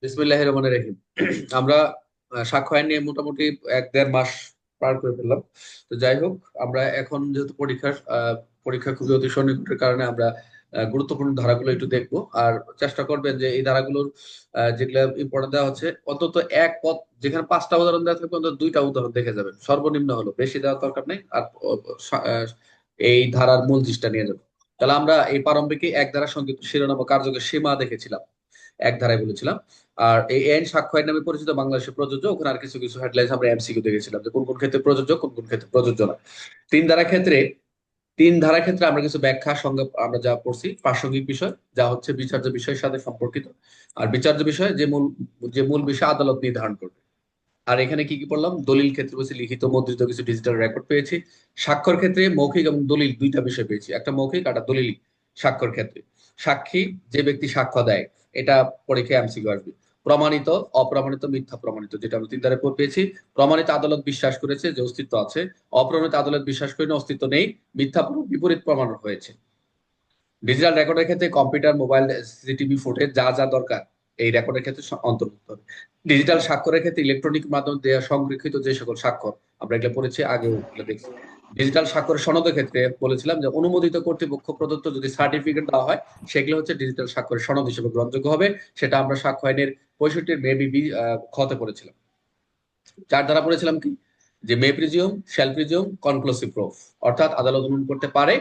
বিসমিল্লাহির রহমানির রহিম। আমরা সাক্ষ্য আইন নিয়ে মোটামুটি 1-1.5 মাস পার করে ফেললাম। তো যাই হোক, আমরা এখন যেহেতু পরীক্ষা খুবই অতি সন্নিকটের কারণে আমরা গুরুত্বপূর্ণ ধারাগুলো একটু দেখবো। আর চেষ্টা করবেন যে এই ধারাগুলোর যেগুলো ইম্পর্টেন্ট দেওয়া হচ্ছে অন্তত এক পদ, যেখানে 5টা উদাহরণ দেওয়া থাকবে অন্তত 2টা উদাহরণ দেখে যাবেন সর্বনিম্ন হলো, বেশি দেওয়ার দরকার নেই। আর এই ধারার মূল জিনিসটা নিয়ে যাবো। তাহলে আমরা এই প্রারম্ভিক এক ধারা সংযুক্ত শিরোনাম ও কার্যকর সীমা দেখেছিলাম, এক ধারায় বলেছিলাম। আর এই আইন সাক্ষ্য আইন নামে পরিচিত বাংলাদেশে প্রযোজ্য, ওখানে আর কিছু কিছু হেডলাইন আমরা এমসিকিউ দেখেছিলাম যে কোন কোন ক্ষেত্রে প্রযোজ্য, কোন কোন ক্ষেত্রে প্রযোজ্য না। তিন ধারা ক্ষেত্রে তিন ধারা ক্ষেত্রে আমরা কিছু ব্যাখ্যা সঙ্গে আমরা যা পড়ছি প্রাসঙ্গিক বিষয়, যা হচ্ছে বিচার্য বিষয়ের সাথে সম্পর্কিত। আর বিচার্য বিষয় যে মূল বিষয় আদালত নির্ধারণ করবে। আর এখানে কি কি পড়লাম? দলিল ক্ষেত্রে বলছি লিখিত মুদ্রিত কিছু ডিজিটাল রেকর্ড পেয়েছি। স্বাক্ষর ক্ষেত্রে মৌখিক এবং দলিল দুইটা বিষয় পেয়েছি, একটা মৌখিক আর একটা দলিল। স্বাক্ষর ক্ষেত্রে সাক্ষী যে ব্যক্তি সাক্ষ্য দেয়, এটা পরীক্ষায় এমসিকিউ আসবে। প্রমাণিত, অপ্রমাণিত, মিথ্যা প্রমাণিত, যেটা আমরা তিন ধারে পেয়েছি। প্রমাণিত আদালত বিশ্বাস করেছে যে অস্তিত্ব আছে, অপ্রমাণিত আদালত বিশ্বাস করেন অস্তিত্ব নেই, মিথ্যা বিপরীত প্রমাণ হয়েছে। ডিজিটাল রেকর্ডের ক্ষেত্রে কম্পিউটার, মোবাইল, সিসিটিভি ফুটেজ যা যা দরকার এই রেকর্ডের ক্ষেত্রে অন্তর্ভুক্ত হবে। ডিজিটাল স্বাক্ষরের ক্ষেত্রে ইলেকট্রনিক মাধ্যমে দেওয়া সংরক্ষিত যে সকল স্বাক্ষর, আমরা এগুলো পড়েছি আগেও, এগুলো দেখছি। ডিজিটাল স্বাক্ষরের সনদের ক্ষেত্রে বলেছিলাম যে অনুমোদিত কর্তৃপক্ষ প্রদত্ত যদি সার্টিফিকেট দেওয়া হয়, সেগুলো হচ্ছে ডিজিটাল স্বাক্ষরের সনদ হিসেবে গ্রহণযোগ্য হবে। সেটা আমরা সাক্ষ্য আইনের 65 মেবি খতে পড়েছিলাম। চার ধারা পড়েছিলাম কি, যে may presume, shall presume, conclusive proof, অর্থাৎ আদালত অনুমান করতে পারে,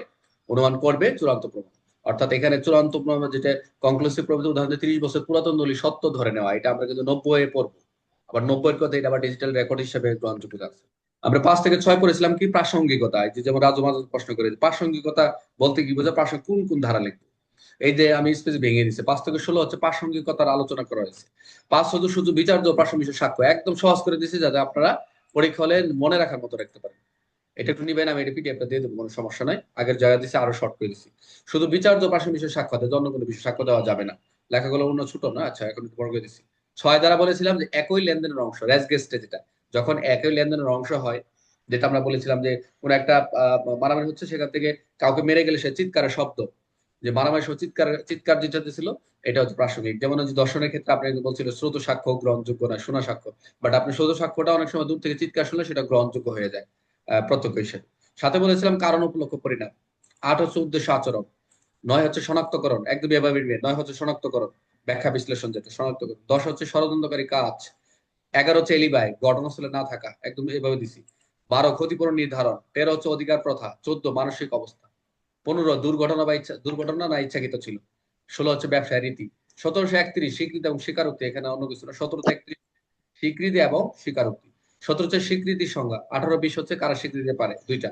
অনুমান করবে, চূড়ান্ত প্রমাণ। অর্থাৎ এখানে চূড়ান্ত প্রমাণ যেটা কনক্লুসিভ প্রুফ, উদাহরণ 30 বছর পুরাতন দলিল সত্য ধরে নেওয়া, এটা আমরা কিন্তু 90 পড়বো। আবার 90 কথা এটা আবার ডিজিটাল রেকর্ড হিসেবে গ্রহণযোগ্য আছে। আমরা 5 থেকে 6 পড়েছিলাম কি, প্রাসঙ্গিকতা। এই যে যেমন রাজু মাঝে প্রশ্ন করে প্রাসঙ্গিকতা বলতে কি বোঝা, প্রাসঙ্গিক কোন কোন ধারা লিখবো। এই যে আমি স্পেস ভেঙে দিচ্ছি, 5 থেকে 16 হচ্ছে প্রাসঙ্গিকতার আলোচনা করা হয়েছে। 5 শুধু শুধু বিচার্য প্রাসঙ্গিক সাক্ষ্য একদম সহজ করে দিয়েছি, যাতে আপনারা পরীক্ষা হলে মনে রাখার মতো রাখতে পারেন। এটা একটু নিবেন, আমি এটা পিডিএফটা দিয়ে দেবো, কোনো সমস্যা নাই। আগের জায়গা দিচ্ছি আরো শর্ট করে দিচ্ছি। শুধু বিচার্য প্রাসঙ্গিক বিষয়ে সাক্ষ্য দেয়, অন্য কোনো বিষয়ে সাক্ষ্য দেওয়া যাবে না। লেখাগুলো অন্য ছোট না, আচ্ছা এখন একটু বড় করে দিচ্ছি। 6 দ্বারা বলেছিলাম যে একই লেনদেনের অংশ, রেসগেস্টে যেটা, যখন একই লেনদেনের অংশ হয়, যেটা আমরা বলেছিলাম যে কোন একটা মারামারি হচ্ছে, সেখান থেকে কাউকে মেরে গেলে সে চিৎকারের শব্দ, যে মারামারি সহ চিৎকার চিৎকার যেটা ছিল, এটা হচ্ছে প্রাসঙ্গিক। যেমন হচ্ছে দর্শনের ক্ষেত্রে আপনি বলছিল শ্রোত সাক্ষ্য গ্রহণযোগ্য না, শোনা সাক্ষ্য। বাট আপনি শ্রোত সাক্ষ্যটা অনেক সময় দূর থেকে চিৎকার শুনলে সেটা গ্রহণযোগ্য হয়ে যায় প্রত্যক্ষ হিসেবে। সাথে বলেছিলাম কারণ উপলক্ষ পরিণাম। 8 হচ্ছে উদ্দেশ্য আচরণ। 9 হচ্ছে শনাক্তকরণ, একদম এভাবে 9 হচ্ছে শনাক্তকরণ, ব্যাখ্যা বিশ্লেষণ, যেটা শনাক্তকরণ। 10 হচ্ছে ষড়যন্ত্রকারী কাজ। 11 হচ্ছে এলিবাই, ঘটনাস্থলে না থাকা, একদম এভাবে দিছি। 12 ক্ষতিপূরণ নির্ধারণ। 13 হচ্ছে অধিকার প্রথা। 14 মানসিক অবস্থা। 15 দুর্ঘটনা না ইচ্ছাকৃত ছিল। 16 হচ্ছে ব্যবসায় রীতি। 1731 স্বীকৃতি এবং স্বীকারোক্তি, এখানে অন্য কিছু না। 1731 স্বীকৃতি এবং স্বীকারোক্তি। 17 হচ্ছে স্বীকৃতির সংজ্ঞা। 18-20 হচ্ছে কারা স্বীকৃতি দিতে পারে, দুইটা।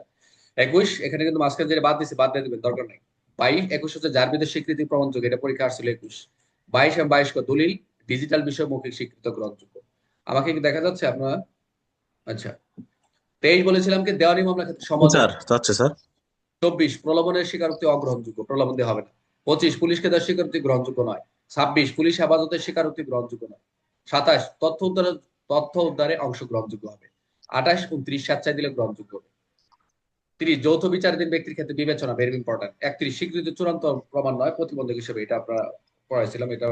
21 এখানে কিন্তু মাঝখানে যেটা বাদ দিচ্ছে, বাদ দিয়ে দিবেন, দরকার নাই। 21 হচ্ছে যার বিরুদ্ধে স্বীকৃতি প্রমাণযোগ্য, এটা পরীক্ষা আসছিল 21। 22 এবং 22 দলিল ডিজিটাল বিষয় মৌখিক স্বীকৃত গ্রহণযোগ্য। আমাকে কি দেখা যাচ্ছে আপনার? আচ্ছা। 23 বলেছিলাম কি দেওয়ানি মামলার ক্ষেত্রে সমাধান। স্যার যাচ্ছে স্যার। 24 প্রলোভনের স্বীকারোক্তি অগ্রহণযোগ্য, প্রলোভন দেওয়া হবে না। 25 পুলিশকে দেওয়ার স্বীকারোক্তি গ্রহণযোগ্য নয়। 26 পুলিশ হেফাজতের স্বীকারোক্তি গ্রহণযোগ্য নয়। 27 তথ্য উদ্ধারে অংশ গ্রহণযোগ্য হবে। 28, 29 স্বেচ্ছায় দিলে গ্রহণযোগ্য হবে। 30 যৌথ বিচারাধীন ব্যক্তির ক্ষেত্রে বিবেচনা, ভেরি ইম্পর্টেন্ট। 31 স্বীকৃতি চূড়ান্ত প্রমাণ নয়, প্রতিবন্ধক হিসেবে, এটা আপনারা পড়াইছিলাম, এটা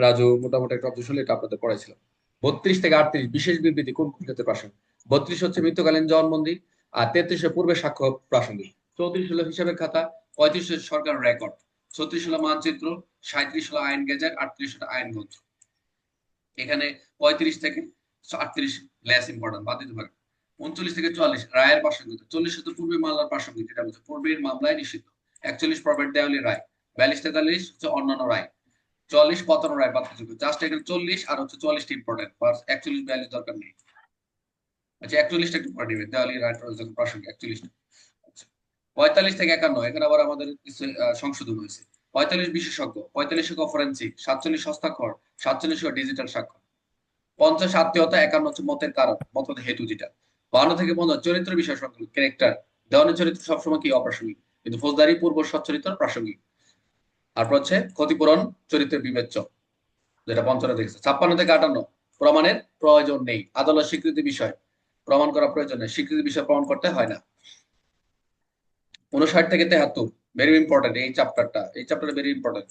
রাজু মোটামুটি একটা অবজেকশন, এটা আপনাদের পড়াইছিলাম। 32 থেকে 38 বিশেষ বিবৃতি কোন কোন ক্ষেত্রে প্রাসঙ্গিক। 32 হচ্ছে মৃত্যুকালীন জবানবন্দি। আর 33 পূর্বে সাক্ষ্য প্রাসঙ্গিক। 34 হলো হিসাবের খাতা। 35 হলো সরকার রেকর্ড। 36 হলো মানচিত্র। 37 হলো আইন গেজেট। 38 হলো আইনগঞ্জ। এখানে 35 থেকে 38 লেস ইম্পর্টেন্ট, বাদ দিতে পারেন। 39 থেকে 44 রায়ের প্রাসঙ্গিকতা। 40 হচ্ছে পূর্বের মামলার প্রাসঙ্গিক, যেটা বলছে পূর্বের মামলায় নিষিদ্ধ। 41 প্রবেট দেওয়ালি রায়। 42-43 হচ্ছে অন্যান্য রায়। 44 পতন রায় পাত্রযোগ্য। জাস্ট এখানে 40 আর হচ্ছে 44টা ইম্পর্টেন্ট, 41-42 দরকার নেই। আচ্ছা 41টা একটু পড়ে নেবেন, দেওয়ালি রায় প্রাসঙ্গিক 41টা। আচ্ছা 45 থেকে 51 এখানে আবার আমাদের কিছু সংশোধন হয়েছে। 45 বিশেষজ্ঞ। 45 ফরেন্সিক। 47 হস্তাক্ষর। 47 ডিজিটাল স্বাক্ষর। 50 আত্মীয়তা। 51 হচ্ছে মতের কারণ, মতের হেতু যেটা। 52 থেকে 50 চরিত্র বিষয় সংক্রান্ত, ক্যারেক্টার। দেওয়ানের চরিত্র সবসময় কি অপ্রাসঙ্গিক, কিন্তু ফৌজদারি পূর্ব সচ্চরিত্র প্রাসঙ্গিক। তারপর হচ্ছে ক্ষতিপূরণ চরিত্রের বিবেচ্য, যেটা 55 দেখছে। 56 থেকে 58 প্রমাণের প্রয়োজন নেই, আদালত স্বীকৃতি বিষয় প্রমাণ করা প্রয়োজন নেই, স্বীকৃতি বিষয় প্রমাণ করতে হয় না। 59 থেকে 73 ভেরি ইম্পর্টেন্ট, এই চ্যাপ্টারটা ভেরি ইম্পর্টেন্ট।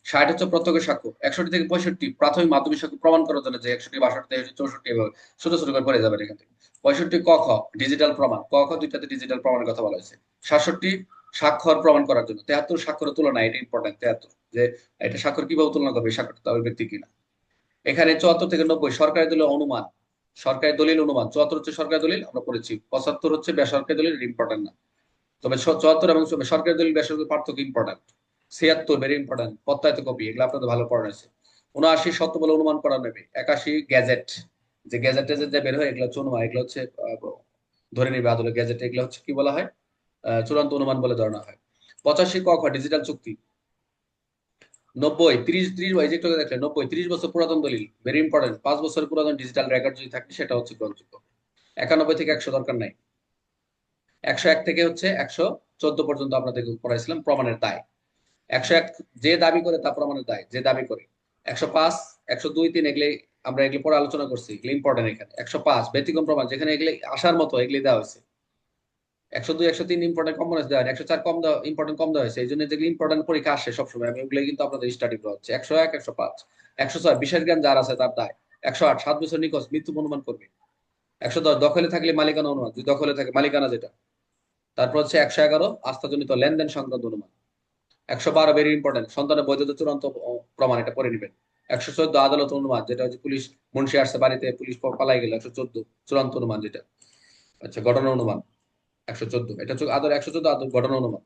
60 হচ্ছে প্রত্যক্ষ সাক্ষ্য, 61 থেকে 65 প্রাথমিক মাধ্যমিক সাক্ষ্য প্রমাণ করার জন্য, যে 61 62 63 64 এভাবে ছোট ছোট করে পড়ে যাবেন এখান থেকে। 65 ক খ ডিজিটাল প্রমাণ, ক খ দুইটাতে ডিজিটাল প্রমাণের কথা বলা হয়েছে। 67 স্বাক্ষর প্রমাণ করার জন্য। 73 স্বাক্ষরের তুলনা, এটা ইম্পর্টেন্ট। 73 যে এটা স্বাক্ষর কিভাবে তুলনা করবে, এই স্বাক্ষরটা ওই ব্যক্তি কিনা। এখানে 74 থেকে 90 সরকারি দলিল অনুমান, সরকারি দলিল অনুমান। 74 হচ্ছে সরকারি দলিল, আমরা পড়েছি। 75 হচ্ছে বেসরকারি দলিল, ইম্পর্টেন্ট না। তবে 74 এবং সরকারি দলিল বেসরকারি পার্থক্য ইম্পর্টেন্ট। 76 ভেরি ইম্পর্টেন্ট, প্রত্যায়িত কপি, এগুলো আপনাদের ভালো পড়া হয়েছে। 79 সত্য বলে অনুমান করা নেবে। 81 গ্যাজেট, যে গ্যাজেট টেজেট যে বের হয় এগুলো হচ্ছে অনুমান, এগুলো হচ্ছে ধরে নেবে আদালত গ্যাজেট, এগুলো হচ্ছে কি বলা হয়, চূড়ান্ত অনুমান বলে ধরা হয়। 85 ক খ ডিজিটাল চুক্তি। 90 30 30 এই যে একটু আগে দেখলেন, 90 30 বছর পুরাতন দলিল, ভেরি ইম্পর্টেন্ট। 5 বছর পুরাতন ডিজিটাল রেকর্ড যদি থাকে সেটা হচ্ছে গ্রহণযোগ্য। 91 থেকে 100 দরকার নাই। 101 থেকে হচ্ছে 114 পর্যন্ত আপনাদেরকে পড়াইছিলাম প্রমাণের দায়। 101 যে দাবি করে তা প্রমাণের দায়, যে দাবি করে। 105 102 3 এগুলি আমরা এগুলি পরে আলোচনা করছি, এগুলি ইম্পর্টেন্ট এখানে। 105 ব্যতিক্রম প্রমাণ, যেখানে এগুলি আসার মতো এগুলি দেওয়া হয়েছে। 102 103 ইম্পর্টেন্ট কম দেওয়া হয়, 104 কম দেওয়া, ইম্পর্টেন্ট কম দেওয়া হয়েছে। এই জন্য যেগুলি ইম্পর্টেন্ট পরীক্ষা আসে সবসময়, আমি ওগুলো কিন্তু আপনাদের স্টাডি করা হচ্ছে। 101 105 106 বিশেষ জ্ঞান যার আছে তার দায়। 108 7 বছর নিখোঁজ, মৃত্যু অনুমান করবে। 110 দখলে থাকলে মালিকানা অনুমান, যদি দখলে থাকে মালিকানা যেটা। তারপর হচ্ছে 111 আস্থাজনিত লেনদেন সংক্রান্ত অনুমান। 112 ভেরি ইম্পর্টেন্ট, সন্তানের বৈধতা চূড়ান্ত প্রমাণ, এটা পড়ে নেবেন। 114 আদালত অনুমান, যেটা হচ্ছে পুলিশ মুন্সি আসছে বাড়িতে, পুলিশ পালাই গেল, 114 চূড়ান্ত অনুমান যেটা। আচ্ছা, ঘটনা অনুমান 114, এটা হচ্ছে আদর 114 আদর ঘটনা অনুমান।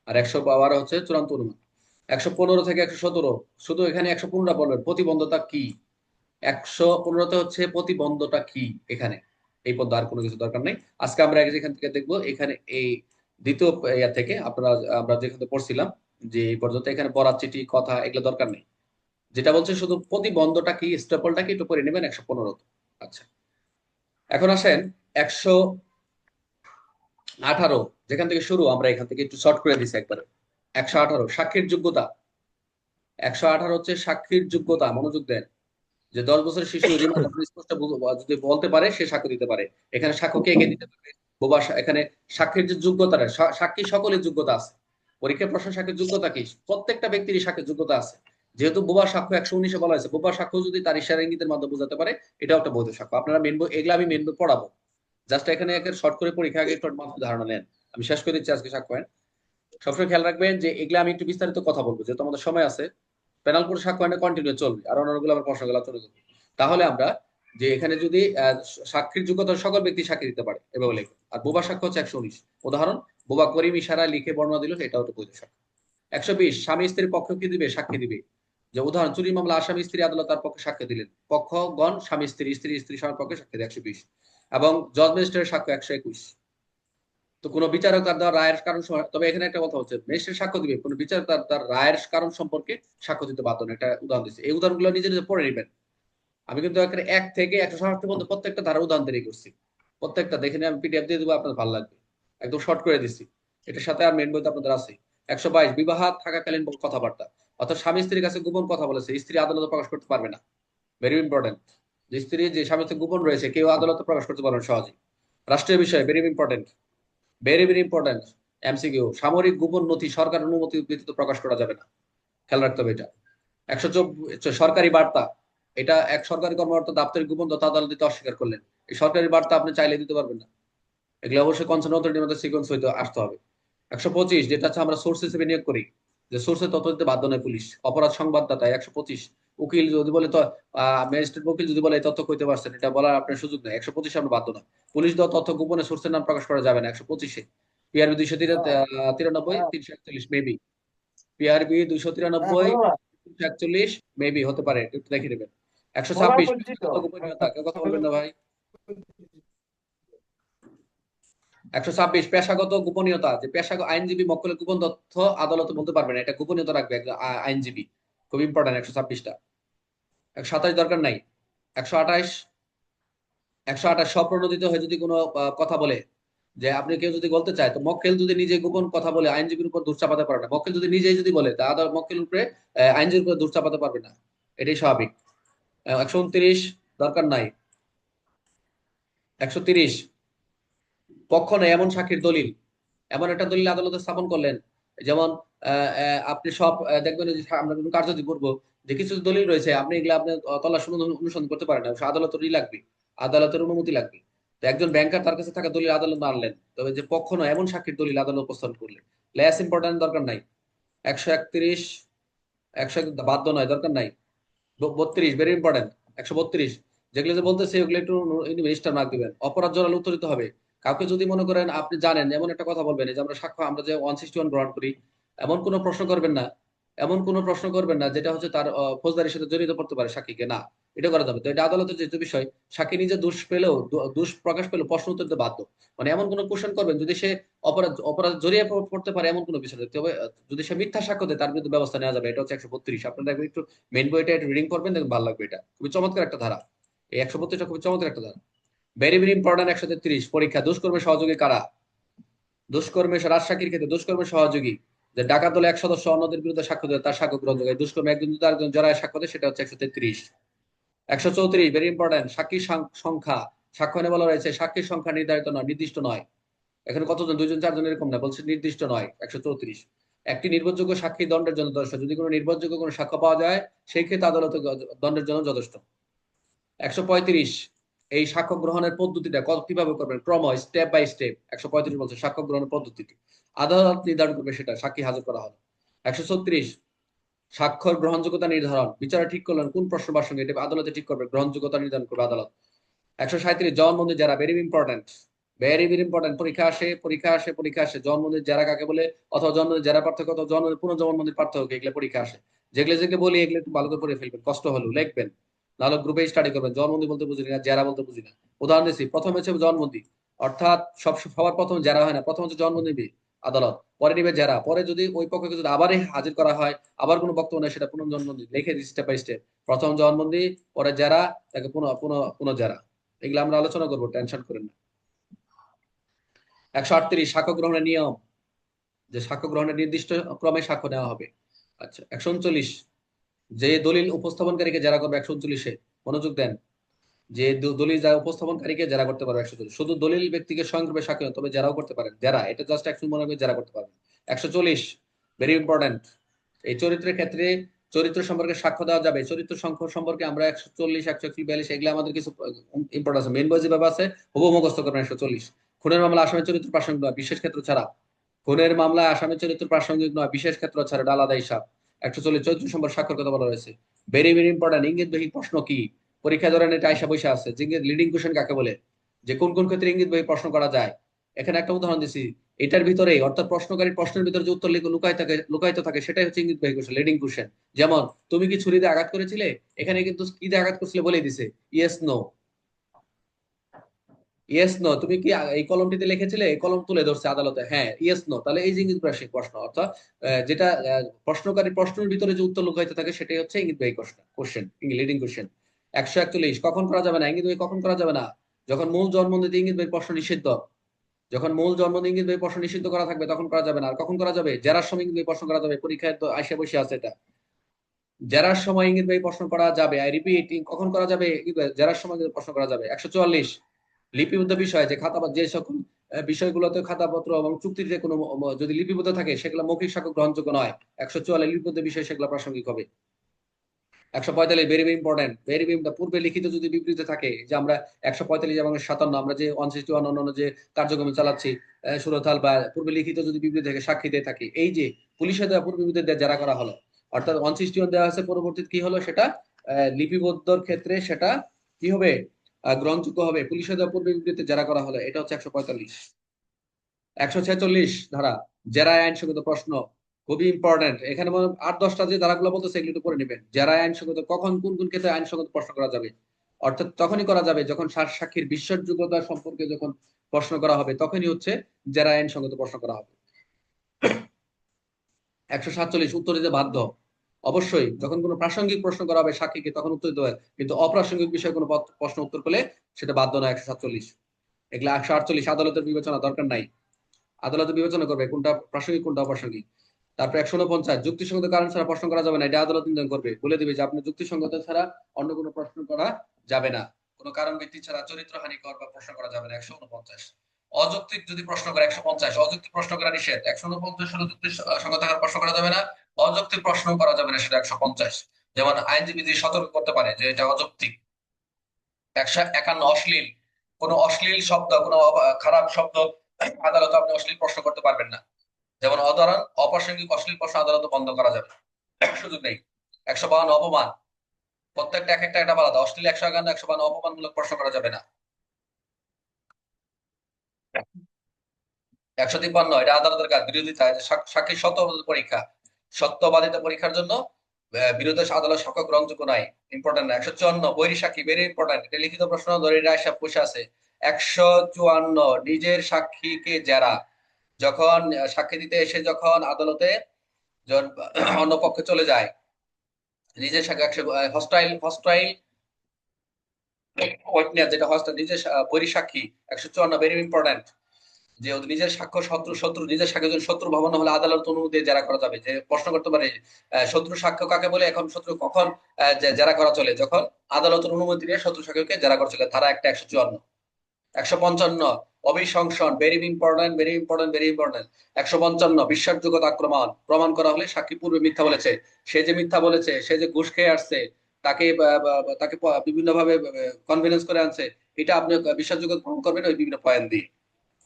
আর 112 হচ্ছে চূড়ান্ত অনুমান। 115 থেকে 117 শুধু এখানে 115টা বলবেন প্রতিবন্ধতা কি। 115তে হচ্ছে প্রতিবন্ধটা কি এখানে, এই পদ আর কোনো কিছু দরকার নেই। আজকে আমরা যেখান থেকে দেখবো, এখানে এই দ্বিতীয় ইয়া থেকে আপনারা, আমরা যেখানে পড়ছিলাম যে এই পর্যন্ত, এখানে বরাত চিঠি কথা এগুলো দরকার নেই। যেটা বলছে শুধু প্রতিবন্ধটা কি, স্টেপলটা কি, একটু করে নেবেন 115। আচ্ছা, এখন আসেন 118, যেখান থেকে শুরু, আমরা এখান থেকে একটু শর্ট করে দিছি একবারে। 118 সাক্ষীর যোগ্যতা। 118 হচ্ছে সাক্ষীর যোগ্যতা, মনোযোগ দেন। যে 10 বছরের শিশু রিমান্ড স্পষ্ট যদি বলতে পারে সে সাক্ষ্য দিতে পারে। এখানে সাক্ষ্য কে কে দিতে পারে, বোবা এখানে সাক্ষীর যে যোগ্যতাটা, সাক্ষী সকলের যোগ্যতা আছে। পরীক্ষার প্রশ্ন সাক্ষীর যোগ্যতা কি, প্রত্যেকটা ব্যক্তিরই সাক্ষীর যোগ্যতা আছে। যেহেতু বোবা সাক্ষ্য 119-এ বলা হয়েছে, বোবা সাক্ষ্য যদি তার ইশারা ইঙ্গিতের মাধ্যমে বোঝাতে পারে, এটাও একটা বৈধ সাক্ষ্য। আপনারা মেন বই, এগুলো আমি মেন বই পড়াবো, জাস্ট এখানে একের শর্ট করে পরীক্ষা আগে একটু মাত্র ধারণা নেন। আমি শেষ করে দিচ্ছি আজকে সাক্ষ্য। সবসময় খেয়াল রাখবেন যে এগুলো আমি একটু বিস্তারিত কথা বলবো, যেহেতু আমাদের সময় আছে। প্যানাল কোড সাক্ষ্য আইনে কন্টিনিউ চলবে, আর অন্যগুলো আমার প্রশ্নগুলো চলে যাবে। তাহলে আমরা যে এখানে যদি সাক্ষীর যোগ্যতা সকল ব্যক্তি সাক্ষী দিতে পারে এভাবে লিখবে। আর বোবা সাক্ষ্য হচ্ছে 119। উদাহরণ, বোবা করিম ইশারা লিখে বর্ণনা দিল, এটা হচ্ছে বৈধ সাক্ষ্য। 120 স্বামী স্ত্রীর পক্ষ কি দিবে, সাক্ষী দিবে। যে উদাহরণ, চুরি মামলা আসামি স্ত্রী আদালত তার পক্ষে সাক্ষ্য দিলেন, পক্ষগণ স্বামী স্ত্রী, স্ত্রী স্ত্রী স্বামীর পক্ষে সাক্ষী দেয় 120। এবং জজ ম্যাজিস্ট্রেটের সাক্ষ্য 121। তো কোন বিচারক তার রায়ের কারণ, তবে এখানে একটা কথা হচ্ছে, ম্যাজিস্ট্রেট সাক্ষ্য দিবে, কোন বিচারক তার রায়ের কারণ সম্পর্কে সাক্ষ্য দিতে বাধ্য না। একটা উদাহরণ দিচ্ছে, এই উদাহরণগুলো নিজে নিজে পড়ে নেবেন। আমি কিন্তু এখানে 1 থেকে 167 পর্যন্ত প্রত্যেকটা ধারা উদাহরণ তৈরি করছি। প্রত্যেকটা দেখে নিয়ে আমি পিডিএফ দিয়ে দেবো, আপনার ভালো লাগবে। একদম শর্ট করে দিচ্ছি। এটার সাথে আর মেন বইতে আপনাদের আছে। 122 বিবাহ থাকাকালীন কথাবার্তা, অর্থাৎ স্বামী স্ত্রীর কাছে গোপন কথা বলেছে, স্ত্রী আদালতে প্রকাশ করতে পারবে না। ভেরি ইম্পর্টেন্ট, যে স্ত্রী যে স্বামী স্ত্রী গোপন রয়েছে কেউ আদালতে প্রকাশ করতে পারবে না সহজে। রাষ্ট্রীয় বিষয়, very important, very very important. MCQ, সামরিক গোপন নথি সরকার অনুমতি ব্যতীত প্রকাশ করা যাবে না, খেয়াল রাখতে হবে এটা। 124 সরকারি বার্তা, এটা এক সরকারি কর্মকর্তা দাপ্তরিক গোপন তথ্য আদালত দিতে অস্বীকার করলেন, এই সরকারি বার্তা আপনি চাইলে দিতে পারবেন না। এগুলো অবশ্যই কনসার্ন অথরিটির মধ্যে সিকোয়েন্স হইতে আসতে হবে। 125 যেটা হচ্ছে আমরা সোর্স হিসেবে নিয়োগ করি, যে সোর্সের তথ্য দিতে বাধ্য নয় পুলিশ। অপরাধ সংবাদদাতা 125 উকিল যদি বলে তো, ম্যাজিস্ট্রেট উকিল যদি বলে এই তথ্য কইতে পারছেন, এটা বলার আপনার সুযোগ নেই। 125 আমরা বাধ্য না। পুলিশ দেওয়া তথ্য গোপনে সোর্সের নাম প্রকাশ করা যাবে না 125-এ। পিআরবি 293 341 মেবি, পিআরবি 293 341 মেবি হতে পারে, একটু দেখে নেবেন। 126 পেশাগত গোপনীয়তা, কেউ কথা বলবেন না ভাই। 126 পেশাগত গোপনীয়তা, যে আইনজীবী মক্কেলের গোপন তথ্য আদালতে বলতে পারবে না, এটা গোপনীয়তা রাখবে একজন আইনজীবী, খুব ইম্পর্টেন্ট। 126টা। 127 দরকার নাই। 128 স্বপ্রণোদিত হয়ে যদি কোনো কথা বলে, যে আপনি কেউ যদি বলতে চায়, তো মক্কেল যদি নিজে গোপন কথা বলে আইনজীবীর উপর দোষ চাপাতে পারে না। মক্কেল যদি নিজেই যদি বলে, তা আদালত মক্কেলের উপরে আইনজীবীর উপরে দোষ চাপাতে পারবে না, এটাই স্বাভাবিক। 129 দরকার নাই। 130 পক্ষ নেই এমন সাক্ষীর দলিল, এমন একটা দলিল আদালতে স্থাপন করলেন, যেমন আপনি সব দেখবেন যে আমরা কোনো কার্য যদি করবো, যে কিছু দলিল রয়েছে আপনি এগুলো আপনি তল্লাশি অনুসন্ধান করতে পারেন না, আদালতের লাগবে, আদালতের অনুমতি লাগবে। তো একজন ব্যাংকার তার কাছে থাকা দলিল আদালত আনলেন, তবে যে পক্ষ নয় এমন সাক্ষীর দলিল আদালত উপস্থাপন করলেন, লেস ইম্পর্টেন্ট দরকার নাই। 131, 100 বাধ্য নয়, দরকার নাই। 32 ভেরি ইম্পর্টেন্ট, 132 যেগুলো যে বলতেছে ওগুলো একটু স্টার মার্ক দিবেন। অপরাধ জড়ালে উত্তরিত হবে। কাউকে যদি মনে করেন আপনি জানেন এমন একটা কথা বলবেন, এই যে আমরা সাক্ষ্য আমরা যে 161 গ্রহণ করি, এমন কোনো প্রশ্ন করবেন না, এমন কোনো প্রশ্ন করবেন না যেটা হচ্ছে তার ফৌজদারির সাথে জড়িত করতে পারে সাক্ষীকে, না, এটা করা যাবে। তো এটা আদালতের যেহেতু বিষয়, সাক্ষী নিজে দোষ পেলেও দোষ প্রকাশ পেলেও প্রশ্ন উত্তর দিতে বাধ্য। মানে এমন কোনো কোশ্চেন করবেন যদি সে অপরাধ অপরাধ জড়িয়ে পড়তে পারে এমন কোনো বিষয় নেই। তবে যদি সে মিথ্যা সাক্ষ্য দেয় তার বিরুদ্ধে ব্যবস্থা নেওয়া যাবে। এটা হচ্ছে 132। আপনারা দেখবেন একটু মেইন বইটা একটু রিডিং করবেন, দেখবেন ভালো লাগবে। এটা খুবই চমৎকার একটা ধারা, এই 132টা খুবই চমৎকার একটা ধারা। Very very important. 133 পরীক্ষা, দুষ্কর্মের সহযোগী কারা? দুষ্কর্মের রাজশাকীর ক্ষেত্রে দুষ্কর্মের সহযোগী, যে ডাকাত দলে এক সদস্য অন্যদের বিরুদ্ধে সাক্ষ্য দেয় তার সাক্ষ্য গ্রহণযোগ্য। এই দুষ্কর্মে একজন যদি আরেকজন জড়ায় সাক্ষ্য দেয় সেটা হচ্ছে 133। 134 ভেরি ইম্পর্টেন্ট, সাক্ষীর সংখ্যা। সাক্ষ্য এনে বলা রয়েছে সাক্ষীর সংখ্যা নির্ধারিত নয়, নির্দিষ্ট নয়। এখানে কতজন, দুইজন চারজন এরকম না, বলছে নির্দিষ্ট নয়। 134 একটি নির্ভরযোগ্য সাক্ষী দণ্ডের জন্য যথেষ্ট। যদি কোনো নির্ভরযোগ্য কোনো সাক্ষ্য পাওয়া যায় সেই ক্ষেত্রে আদালতে দণ্ডের জন্য যথেষ্ট। 135 এই সাক্ষ্য গ্রহণের পদ্ধতিটা কিভাবে করবেন, ক্রম, স্টেপ বাই স্টেপ। 135 বলছে সাক্ষ্য গ্রহণের পদ্ধতিটি আদালত নির্ধারণ করবে, সেটা সাক্ষী হাজির করা হবে। 136 স্বাক্ষর গ্রহণযোগ্যতা নির্ধারণ, বিচারে ঠিক করলেন কোন প্রশ্ন প্রাসঙ্গিক, এটা আদালতে ঠিক করবে, গ্রহণযোগ্যতা নির্ধারণ করবে আদালত। 137 জবানবন্দি জেরা, very important, very very important. পরীক্ষা আসে, পরীক্ষা আসে, পরীক্ষা আসে। জবানবন্দি জেরা কাকে বলে, অথবা জবানবন্দি জেরা পার্থক্য, অথবা জবানবন্দি পুনঃ জবানবন্দির পার্থক্য, এগুলো পরীক্ষা আসে। যেগুলো যেগুলো বলি এগুলো একটু ভালো করে পড়ে ফেলবেন, কষ্ট হলেও লিখবেন, নাহলে গ্রুপে স্টাডি করবেন। জবানবন্দি বলতে বুঝি না, জেরা বলতে বুঝি না। উদাহরণ দিচ্ছি, প্রথম হচ্ছে জবানবন্দি, অর্থাৎ সবার প্রথম জেরা হয় না, প্রথম হচ্ছে জবানবন্দি নিবে আদালত, পরে নিবে জেরা, পরে যদি ওই পক্ষকে যদি আবার হাজির করা হয়, আবার কোনো বক্তব্য নেই, সেটা পুনঃজবানবন্দি লিখে দিচ্ছি স্টেপ বাই স্টেপ। প্রথম জবানবন্দি, পরে জেরা, তাকে পুনঃ পুনঃ পুনঃ জেরা। এগুলো আমরা আলোচনা করবো, টেনশন করেন না। 138 সাক্ষ্য গ্রহণের নিয়ম, যে সাক্ষ্য গ্রহণের নির্দিষ্ট ক্রমে সাক্ষ্য নেওয়া হবে। আচ্ছা, 139 যে দলিল উপস্থাপনকারীকে জেরা করবে। 139-এ মনোযোগ দেন, যে দলিল যা উপস্থাপনকারীকে জেরা করতে পারবে। 140 শুধু দলিল ব্যক্তিকে স্বয়ংক্রিয়ভাবে সাক্ষ্য, তবে জেরাও করতে পারেন। জেরা এটা জাস্ট একশো মনে করে জেরা করতে পারবেন। 140 ভেরি ইম্পর্টেন্ট, এই চরিত্রের ক্ষেত্রে চরিত্র সম্পর্কে সাক্ষ্য দেওয়া যাবে। চরিত্র সংখ্যা সম্পর্কে আমরা 140, 141, এগুলো আমাদের কিছু ইম্পর্টেন্স আছে, মেন বই যেভাবে আছে হুবহু মুখস্থ করবেন। 140 খুনের মামলা আসামের চরিত্র প্রাসঙ্গিক নয়, বিশেষ ক্ষেত্র ছাড়া। খুনের মামলায় আসামের চরিত্র প্রাসঙ্গিক নয়, বিশেষ ক্ষেত্র ছাড়া, এটা আলাদা হিসাব। 140 চরিত্র সম্পর্কে সাক্ষর কথা বলা রয়েছে। ভেরি ভেরি ইম্পর্টেন্ট, ইঙ্গিতবাহী প্রশ্ন কি? পরীক্ষা ধরেন এটা আইসা বসে আছে যে লিডিং কোশ্চেন কাকে বলে, যে কোন কোন ক্ষেত্রে ইঙ্গিতবাহী প্রশ্ন করা যায়। এখানে একটা উদাহরণ দিছি, এটার ভিতরে অর্থাৎ প্রশ্নকারী প্রশ্নের ভিতরে যে উত্তর লুকায়িত থাকে সেটাই হচ্ছে ইঙ্গিতবাহী কোশ্চেন, লিডিং কোশ্চেন। যেমন তুমি কি ছুরি দিয়ে আঘাত করেছিলে, এখানে কিন্তু কি দিয়ে আঘাত করেছিলে বলে দিছে, ইয়েস নো, ইয়েস নো। তুমি কি এই কলমটিতে লিখেছিলে, এই কলম তুলে ধরছে আদালতে, হ্যাঁ ইয়েস নো। তাহলে এই যে ইঙ্গিত প্রাসঙ্গিক প্রশ্ন, অর্থাৎ যেটা প্রশ্নকারী প্রশ্নের ভিতরে যে উত্তর লুকায়িত থাকে সেটাই হচ্ছে ইঙ্গিতবাহী কোশ্চেন, লিডিং কোশ্চেন। 141 কখন করা যাবে না, ইঙ্গিতবাহী কখন করা যাবে না? যখন মূল জন্মদিতে ইঙ্গিতবাহী প্রশ্ন নিষিদ্ধ, যখন মূল জন্মদিন ইঙ্গিতবাহী প্রশ্ন নিষিদ্ধ করা থাকবে তখন করা যাবে না। আর কখন করা যাবে? জেরার সময় ইঙ্গিতবাহী প্রশ্ন করা যাবে। পরীক্ষায় তো আইসা বসে আছে এটা, জেরার সময় ইঙ্গিতবাহী প্রশ্ন করা যাবে। আই রিপিট, কখন করা যাবে? জেরার সময় প্রশ্ন করা যাবে। 144 লিপিবদ্ধ বিষয়, যে খাতা যে সকল বিষয়গুলোতে খাতাপত্র এবং চুক্তিতে কোনো যদি লিপিবদ্ধ থাকে সেগুলো মৌখিক সাক্ষ্য গ্রহণযোগ্য নয়। 144 লিপিবদ্ধ বিষয়, সেগুলো প্রাসঙ্গিক হবে। 145 very very important, very very পূর্বে লিখিত যদি বিবৃতি থাকে, যে আমরা 145 এবং 57 আমরা যে 161 অন্যান্য যে কার্যক্রম চালাচ্ছি, সুরতাল বা পূর্বে লিখিত যদি বিবৃতি থাকে, সাক্ষী দিয়ে থাকে, এই যে পুলিশে দেওয়া পূর্বে বিবৃতি দিয়ে যারা করা হলো, অর্থাৎ 161 দেওয়া আছে, পরবর্তীতে কি হলো সেটা লিপিবদ্ধর ক্ষেত্রে সেটা কি হবে, গ্রহণযোগ্য হবে। পুলিশে দেওয়া পূর্বে বিবৃতি যারা করা হলো, এটা হচ্ছে 145। 146 ধারা, জেরায় আইনসঙ্গত প্রশ্ন, খুবই ইম্পর্টেন্ট। এখানে 8-10টা যে ধারাগুলো বলতেছে এগুলো একটু পড়ে নেবেন। জেরায় আইনসঙ্গত কখন কোন কোন ক্ষেত্রে আইনসঙ্গত প্রশ্ন করা যাবে, অর্থাৎ তখনই করা যাবে যখন সাক্ষীর বিশ্বাসযোগ্যতা সম্পর্কে যখন প্রশ্ন করা হবে, তখনই হচ্ছে জেরায় আইনসঙ্গত প্রশ্ন করা হবে। 147 উত্তর দিতে বাধ্য, অবশ্যই যখন কোনো প্রাসঙ্গিক প্রশ্ন করা হবে সাক্ষীকে তখন উত্তর দিতে হয়, কিন্তু অপ্রাসঙ্গিক বিষয়ে কোনো প্রশ্ন উত্তর পেলে সেটা বাধ্য নয়। 147 এগুলা। 148 আদালতের বিবেচনা দরকার নাই, আদালত বিবেচনা করবে কোনটা প্রাসঙ্গিক কোনটা অপ্রাসঙ্গিক। তারপর 149 যুক্তিসঙ্গত কারণ ছাড়া প্রশ্ন করা যাবে না, এটা আদালত নির্ধারণ করবে, বলে দিবে যে আপনি যুক্তিসঙ্গত ছাড়া অন্য কোনো প্রশ্ন করা যাবে না, কোনো কারণ ভিত্তি ছাড়া চরিত্র হানিকর বা প্রশ্ন করা যাবে না। 149 অযৌক্তিক যদি প্রশ্ন করে 150, অযৌক্তিক প্রশ্ন করা নিষেধ। 149 হলো যুক্তির সঙ্গত থাকার প্রশ্ন করা যাবে না, অযৌক্তিক প্রশ্ন করা যাবে না, সেটা 150। যেমন আইনজীবী যে সতর্ক করতে পারে যে এটা অযৌক্তিক। 151 অশ্লীল, কোনো অশ্লীল শব্দ, কোনো খারাপ শব্দ আদালতে আপনি অশ্লীল প্রশ্ন করতে পারবেন না। যেমন অধারণ অপ্রাসঙ্গিক অশ্লীল প্রশ্ন আদালতে বন্ধ করা যাবে, সুযোগ নেই। 152 অপমান, প্রত্যেকটা এক একটা একটা আলাদা, অশ্লীল 151, 152 অপমানমূলক প্রশ্ন করা যাবে না। 153 এটা আদালতের কাজ, বিরোধিতা, সাক্ষীর সত্যবাদিতা পরীক্ষা, সত্যবাদিতা পরীক্ষার জন্য বিরোধী আদালত সাক্ষ্য গ্রহণযোগ্য নয়, ইম্পর্টেন্ট না। 154 বৈরী সাক্ষী, ভেরি ইম্পর্টেন্ট, এটা লিখিত প্রশ্ন ধরে রায় সব বসে আছে। 154 নিজের সাক্ষীকে জেরা, যখন সাক্ষী দিতে এসে যখন আদালতে যখন অন্য পক্ষে চলে যায়, নিজের সাক্ষী হস্টাইল হস্টাইল ওয়েটনেস, যেটা হস্টাইল নিজের বৈরী সাক্ষী। 154 ভেরি ইম্পর্টেন্ট, যে নিজের সাক্ষ্য শত্রু শত্রু নিজের সাক্ষ্য যদি শত্রু ভাবানো হলে আদালত অনুমতি দিয়ে জেরা করা যাবে। যে প্রশ্ন করতে পারে শত্রু সাক্ষ্য কাকে বলে, এখন শত্রু কখন জেরা করা চলে, যখন আদালতের অনুমতি নিয়ে শত্রু সাক্ষ্যকে জেরা করা চলে, ধারা একটা 154। 155 অভিশংসন, very important, very important, very important. 155 বিশ্বাসযোগ্যতা আক্রমণ, প্রমাণ করা হলে সাক্ষী পূর্বে মিথ্যা বলেছে, সে যে মিথ্যা বলেছে, সে যে ঘুষ খেয়ে আসছে, তাকে তাকে বিভিন্ন ভাবে কনভিন্স করে আনছে, এটা আপনি বিশ্বাসযোগ্য প্রমাণ করবেন ওই বিভিন্ন পয়েন্ট দিয়ে।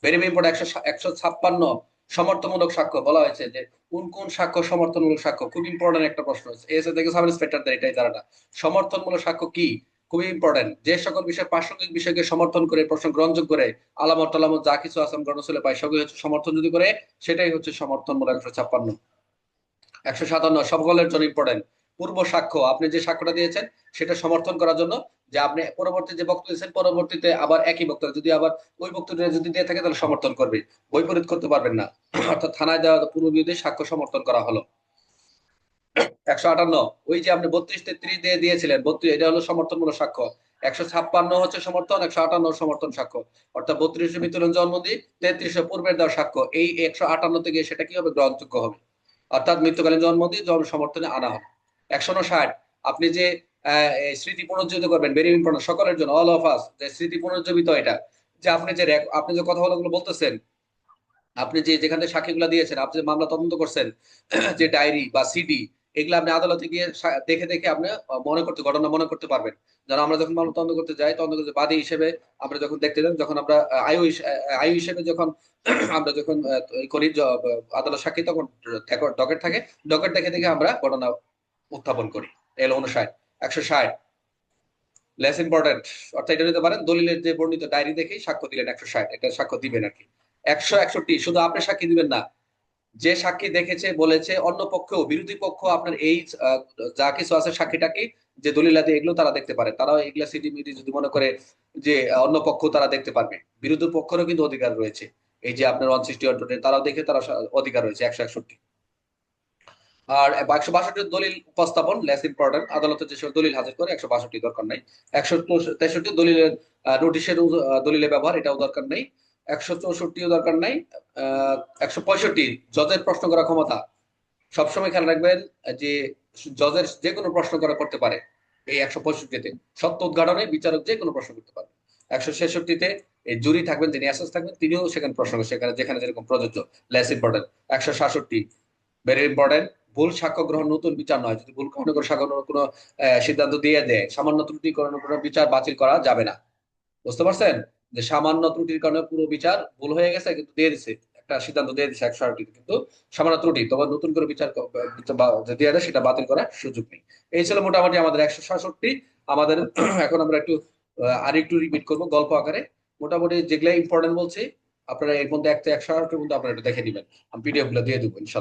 Very important. 156 সমর্থনমূলক সাক্ষ্য, বলা হয়েছে যে কোন কোন সাক্ষ্য সমর্থনমূলক সাক্ষ্য, খুব ইম্পর্টেন্ট একটা প্রশ্ন, এসে থেকে সাব ইন্সপেক্টরদের এটাই ধারণা। সমর্থনমূলক সাক্ষ্য কি, খুবই ইম্পর্টেন্ট, যে সকল বিষয় প্রাসঙ্গিক বিষয়কে সমর্থন করে প্রশ্ন গ্রহণযোগ্য করে, আলামত টালামত যা কিছু আসাম গণসলে পায় সবই হচ্ছে সমর্থন যদি করে, সেটাই হচ্ছে সমর্থনমূলক। 156। 157 সকলের জন্য ইম্পর্টেন্ট, পূর্ব সাক্ষ্য, আপনি যে সাক্ষ্যটা দিয়েছেন সেটা সমর্থন করার জন্য, যে আপনি পরবর্তী যে বক্তব্য দিয়েছেন পরবর্তীতে আবার একই বক্তব্য যদি আবার ওই বক্তব্যটা যদি দিয়ে থাকে তাহলে সমর্থন করবে, বৈপরীত করতে পারবেন না। অর্থাৎ থানায় দেওয়া পূর্ব বিরোধী সাক্ষ্য সমর্থন করা হলো। 158 ওই যে আপনি 32-33 দিয়ে দিয়েছিলেন, 32 এটা হলো সমর্থনমূলক সাক্ষ্য। 156 হচ্ছে সমর্থন, 158 সমর্থন সাক্ষ্য। অর্থাৎ 32 মিতুলন জন্মদিন, 33 পূর্বের দেওয়া সাক্ষ্য, এই 158 থেকে সেটা কি হবে, গ্রহণযোগ্য হবে। অর্থাৎ মৃত্যুকালীন জন্মদিন জন্ম সমর্থনে আনা হবে। 159 আপনি যে স্মৃতি পুনর্জীবিত করবেন, ভেরি ইম্পর্টেন্ট সকলের জন্য, অল অফ আস, যে স্মৃতি পুনর্জীবিত, এটা যে আপনি যে কথাগুলো বলতেছেন, আপনি যে যেখানে সাক্ষীগুলো দিয়েছেন, আপনি যে মামলা তদন্ত করছেন, যে ডায়েরি বা সিডি, এগুলো আপনি আদালতে গিয়ে দেখে দেখে আপনি মনে করতে ঘটনা মনে করতে পারবেন। যেন আমরা যখন মামলা তদন্ত করতে যাই, তদন্ত করতে বাদী হিসেবে আমরা যখন দেখতে যাই, যখন আমরা আয়ু হিসেবে যখন আমরা যখন করি আদালত সাক্ষী, তখন ডকেট থাকে, ডকেট দেখে দেখে আমরা ঘটনা উত্থাপন করি। এলো 59। 160 লেস ইম্পর্টেন্ট, অর্থাৎ এটা নিতে পারেন দলিলের যে বর্ণিত ডায়েরি দেখেই সাক্ষ্য দিলেন, 160 এটা সাক্ষ্য দিবেন আর কি। 161 শুধু আপনি সাক্ষী দিবেন না, যে সাক্ষী দেখেছে বলেছে অন্য পক্ষেও, বিরোধী পক্ষ আপনার এই যা কিছু আছে সাক্ষীটাকে, যে দলিলাদি এগুলো তারা দেখতে পারে, তারাও এগুলা সিডি মিডি যদি মনে করে যে অন্য পক্ষ তারা দেখতে পারবে, বিরোধী পক্ষেরও কিন্তু অধিকার রয়েছে। এই যে আপনার 160 তারাও দেখে, তারা অধিকার রয়েছে। 161 আর 162 দলিল উপস্থাপন, লেস ইম্পর্টেন্ট, আদালতে যেসব দলিল হাজির করে, 162 দরকার নাই। 163 দলিলের নোটিশের দলিলের ব্যবহার, এটাও দরকার নেই। 164 দরকার নাই। 165 জজের প্রশ্ন করার ক্ষমতা, সবসময় খেয়াল রাখবেন যে জজের যে কোনো প্রশ্ন করতে পারে। এই 165-তে সত্য উদ্ঘাটনে বিচারক যে কোনো প্রশ্ন করতে পারে। 166-তে এই জুরি থাকবেন, যিনি অ্যাসেস থাকবেন, তিনিও সেখানে প্রশ্ন সেখানে যেখানে যেরকম প্রযোজ্য, লেস ইম্পর্টেন্ট। 167 ভেরি ইম্পর্টেন্ট, ভুল সাক্ষ্য গ্রহণ নতুন বিচার নয়, যদি ভুল গ্রহণ করে সাক্ষ্য গ্রহণ কোনো সিদ্ধান্ত দিয়ে দেয়, সামান্য ত্রুটি কারণে কোনো বিচার বাতিল করা যাবে না। বুঝতে পারছেন, যে সামান্য ত্রুটির কারণে পুরো বিচার ভুল হয়ে গেছে কিন্তু দিয়ে দিছে, একটা সিদ্ধান্ত দিয়ে দিছে 168, কিন্তু সামান্য ত্রুটি, তবে নতুন করে বিচার যে দিয়ে দেয় সেটা বাতিল করার সুযোগ নেই। এই ছিল মোটামুটি আমাদের 167। আমাদের এখন আমরা একটু আর একটু রিপিট করবো গল্প আকারে, মোটামুটি যেগুলো ইম্পর্টেন্ট বলছি, আপনারা এর মধ্যে 168-এর মধ্যে আপনারা একটু দেখে নিবেন, আমি পিডিএফ গুলো দিয়ে দেবো ইনশাল্লাহ।